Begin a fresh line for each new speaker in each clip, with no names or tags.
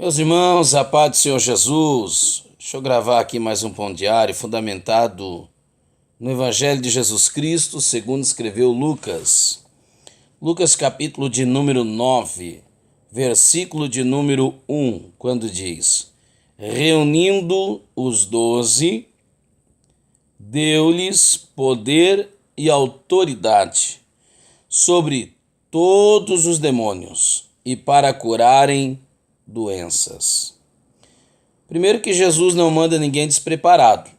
Meus irmãos, a paz do Senhor Jesus. Deixa eu gravar aqui mais um pão diário fundamentado no Evangelho de Jesus Cristo, segundo escreveu Lucas. Lucas capítulo de número 9, versículo de número 1, quando diz: reunindo os 12, deu-lhes poder e autoridade sobre todos os demônios e para curarem doenças. Primeiro que Jesus não manda ninguém despreparado.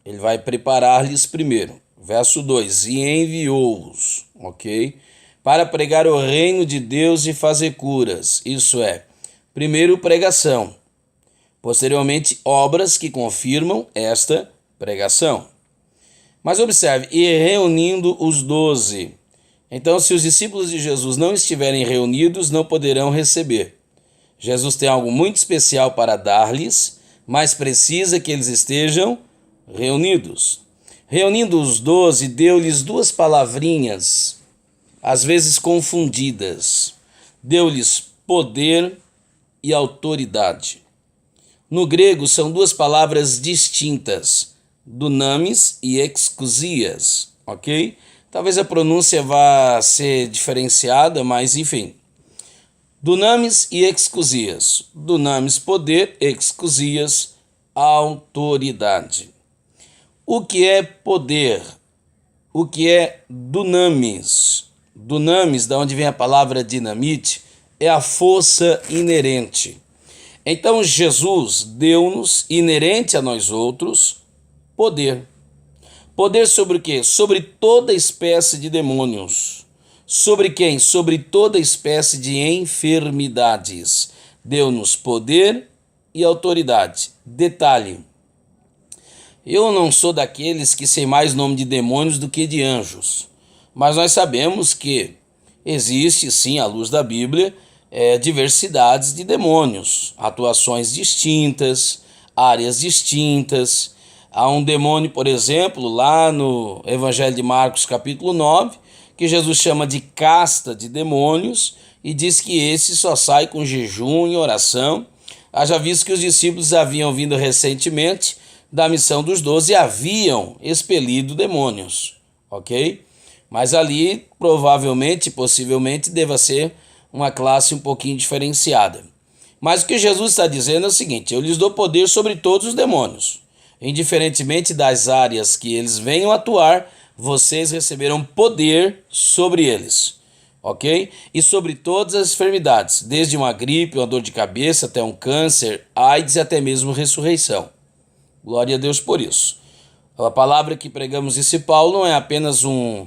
Ele vai preparar-lhes primeiro. Verso 2, e enviou-os, ok? Para pregar o reino de Deus e fazer curas. Isso é, primeiro pregação. Posteriormente, obras que confirmam esta pregação. Mas observe, e reunindo os 12. Então, se os discípulos de Jesus não estiverem reunidos, não poderão receber. Jesus tem algo muito especial para dar-lhes, mas precisa que eles estejam reunidos. Reunindo os 12, deu-lhes duas palavrinhas, às vezes confundidas. Deu-lhes poder e autoridade. No grego, são duas palavras distintas, dunamis e exousias, ok? Talvez a pronúncia vá ser diferenciada, mas enfim. Dunamis e exousias. Dunamis, poder, exousias, autoridade. O que é poder? O que é dunamis? Dunamis, da onde vem a palavra dinamite, é a força inerente. Então Jesus deu-nos, inerente a nós outros, poder. Poder sobre o quê? Sobre toda espécie de demônios. Sobre quem? Sobre toda espécie de enfermidades. Deu-nos poder e autoridade. Detalhe, eu não sou daqueles que sei mais nome de demônios do que de anjos, mas nós sabemos que existe, sim, à luz da Bíblia, diversidades de demônios, atuações distintas, áreas distintas. Há um demônio, por exemplo, lá no Evangelho de Marcos, capítulo 9, que Jesus chama de casta de demônios e diz que esse só sai com jejum e oração. Haja visto que os discípulos haviam vindo recentemente da missão dos 12 e haviam expelido demônios, ok? Mas ali provavelmente, possivelmente, deva ser uma classe um pouquinho diferenciada. Mas o que Jesus está dizendo é o seguinte: eu lhes dou poder sobre todos os demônios. Indiferentemente das áreas que eles venham atuar, vocês receberão poder sobre eles, ok? E sobre todas as enfermidades, desde uma gripe, uma dor de cabeça, até um câncer, AIDS e até mesmo ressurreição. Glória a Deus por isso. A palavra que pregamos esse Paulo não é apenas um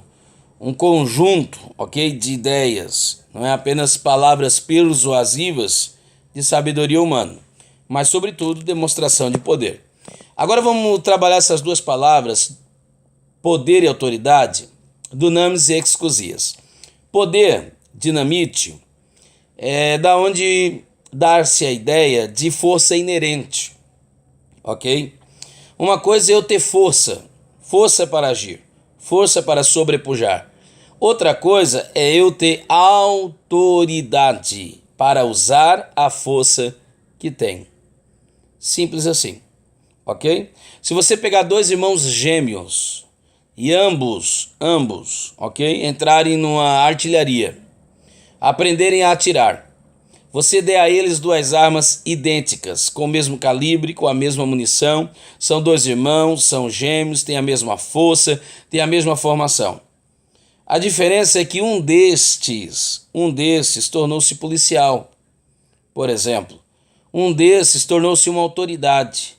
conjunto, ok, de ideias, não é apenas palavras persuasivas de sabedoria humana, mas sobretudo demonstração de poder. Agora vamos trabalhar essas duas palavras, poder e autoridade, dunamis e exousias. Poder, dinamite, é da onde dar-se a ideia de força inerente, ok? Uma coisa é eu ter força, força para agir, força para sobrepujar. Outra coisa é eu ter autoridade para usar a força que tem. Simples assim, ok? Se você pegar dois irmãos gêmeos e ambos, ok, entrarem numa artilharia, aprenderem a atirar, você dê a eles duas armas idênticas, com o mesmo calibre, com a mesma munição, são dois irmãos, são gêmeos, têm a mesma força, têm a mesma formação. A diferença é que um destes tornou-se policial, por exemplo. Um desses tornou-se uma autoridade.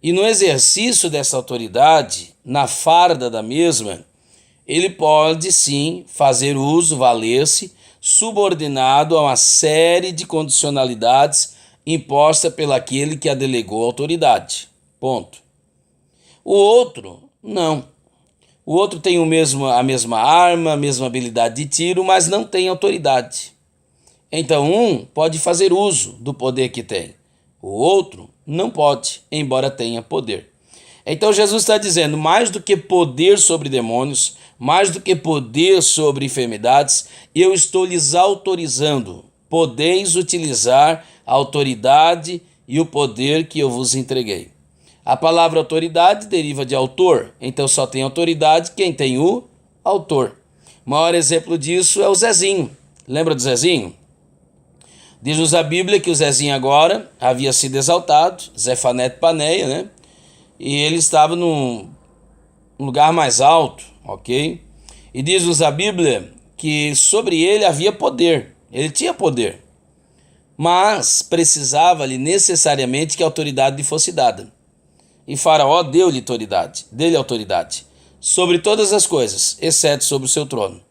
E no exercício dessa autoridade, na farda da mesma, ele pode sim fazer uso, valer-se, subordinado a uma série de condicionalidades imposta pelo aquele que a delegou a autoridade. Ponto. O outro, não. O outro tem a mesma arma, a mesma habilidade de tiro, mas não tem autoridade. Então um pode fazer uso do poder que tem. O outro não pode, embora tenha poder. Então Jesus está dizendo, mais do que poder sobre demônios, mais do que poder sobre enfermidades, eu estou lhes autorizando, podeis utilizar a autoridade e o poder que eu vos entreguei. A palavra autoridade deriva de autor, então só tem autoridade quem tem o autor. O maior exemplo disso é o Zezinho. Lembra do Zezinho? Diz-nos a Bíblia que o Zezinho agora havia sido exaltado, Zefanete Paneia, né? E ele estava num lugar mais alto, ok? E diz-nos a Bíblia que sobre ele havia poder, ele tinha poder, mas precisava-lhe necessariamente que a autoridade lhe fosse dada. E Faraó deu-lhe autoridade sobre todas as coisas, exceto sobre o seu trono.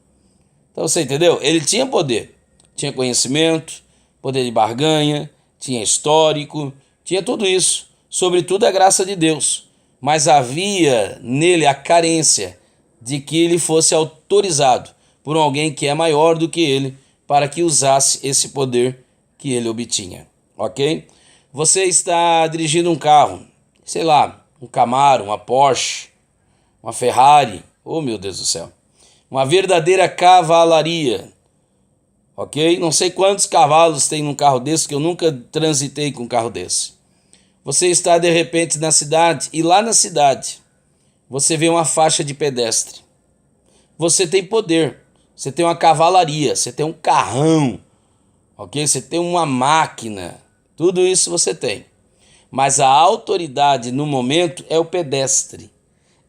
Então você entendeu? Ele tinha poder, tinha conhecimento, poder de barganha, tinha histórico, tinha tudo isso, sobretudo a graça de Deus. Mas havia nele a carência de que ele fosse autorizado por alguém que é maior do que ele para que usasse esse poder que ele obtinha, ok? Você está dirigindo um carro, sei lá, um Camaro, uma Porsche, uma Ferrari, oh meu Deus do céu, uma verdadeira cavalaria, ok? Não sei quantos cavalos tem num carro desse, que eu nunca transitei com um carro desse. Você está de repente na cidade e lá na cidade você vê uma faixa de pedestre. Você tem poder, você tem uma cavalaria, você tem um carrão, ok? Você tem uma máquina, tudo isso você tem. Mas a autoridade no momento é o pedestre.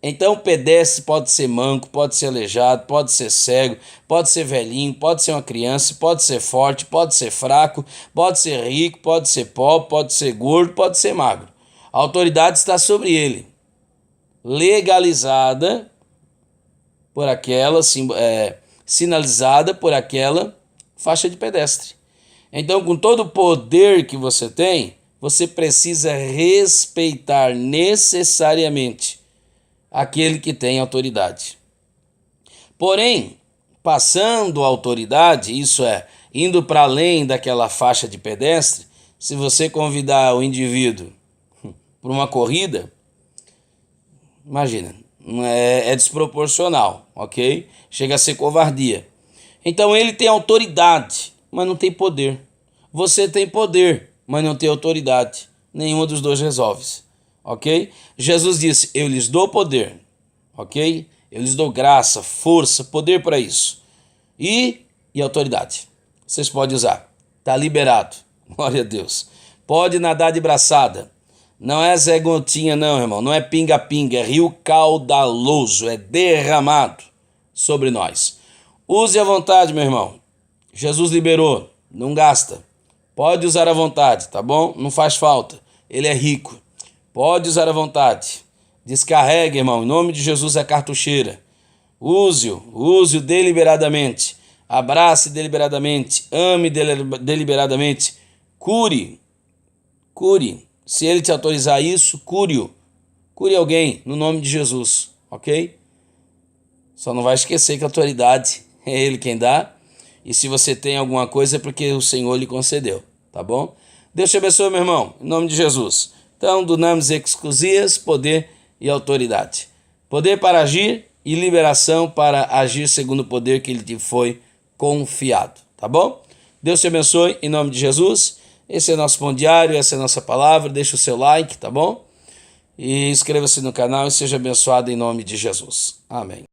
Então o pedestre pode ser manco, pode ser aleijado, pode ser cego, pode ser velhinho, pode ser uma criança, pode ser forte, pode ser fraco, pode ser rico, pode ser pobre, pode ser gordo, pode ser magro. A autoridade está sobre ele, legalizada por aquela, sinalizada por aquela faixa de pedestre. Então, com todo o poder que você tem, você precisa respeitar necessariamente aquele que tem autoridade. Porém, passando a autoridade, isso é, indo para além daquela faixa de pedestre, se você convidar o indivíduo para uma corrida, imagina, é desproporcional, ok? Chega a ser covardia. Então ele tem autoridade, mas não tem poder. Você tem poder, mas não tem autoridade. Nenhuma dos dois resolve, ok? Jesus disse, eu lhes dou poder, ok? Eu lhes dou graça, força, poder para isso. E autoridade. Vocês podem usar. Está liberado. Glória a Deus. Pode nadar de braçada. Não é Zé Gotinha não, irmão. Não é pinga-pinga. É rio caudaloso. É derramado sobre nós. Use à vontade, meu irmão. Jesus liberou. Não gasta. Pode usar à vontade, tá bom? Não faz falta. Ele é rico. Pode usar à vontade. Descarregue, irmão. Em nome de Jesus é cartucheira. Use-o deliberadamente. Abrace deliberadamente. Ame deliberadamente. Cure. Se ele te autorizar isso, cure-o. Cure alguém no nome de Jesus, ok? Só não vai esquecer que a autoridade é ele quem dá. E se você tem alguma coisa é porque o Senhor lhe concedeu, tá bom? Deus te abençoe, meu irmão, em nome de Jesus. Então, dunamis exclusias, poder e autoridade. Poder para agir e liberação para agir segundo o poder que lhe foi confiado, tá bom? Deus te abençoe, em nome de Jesus. Esse é nosso pão diário, essa é a nossa palavra. Deixa o seu like, tá bom? E inscreva-se no canal e seja abençoado em nome de Jesus. Amém.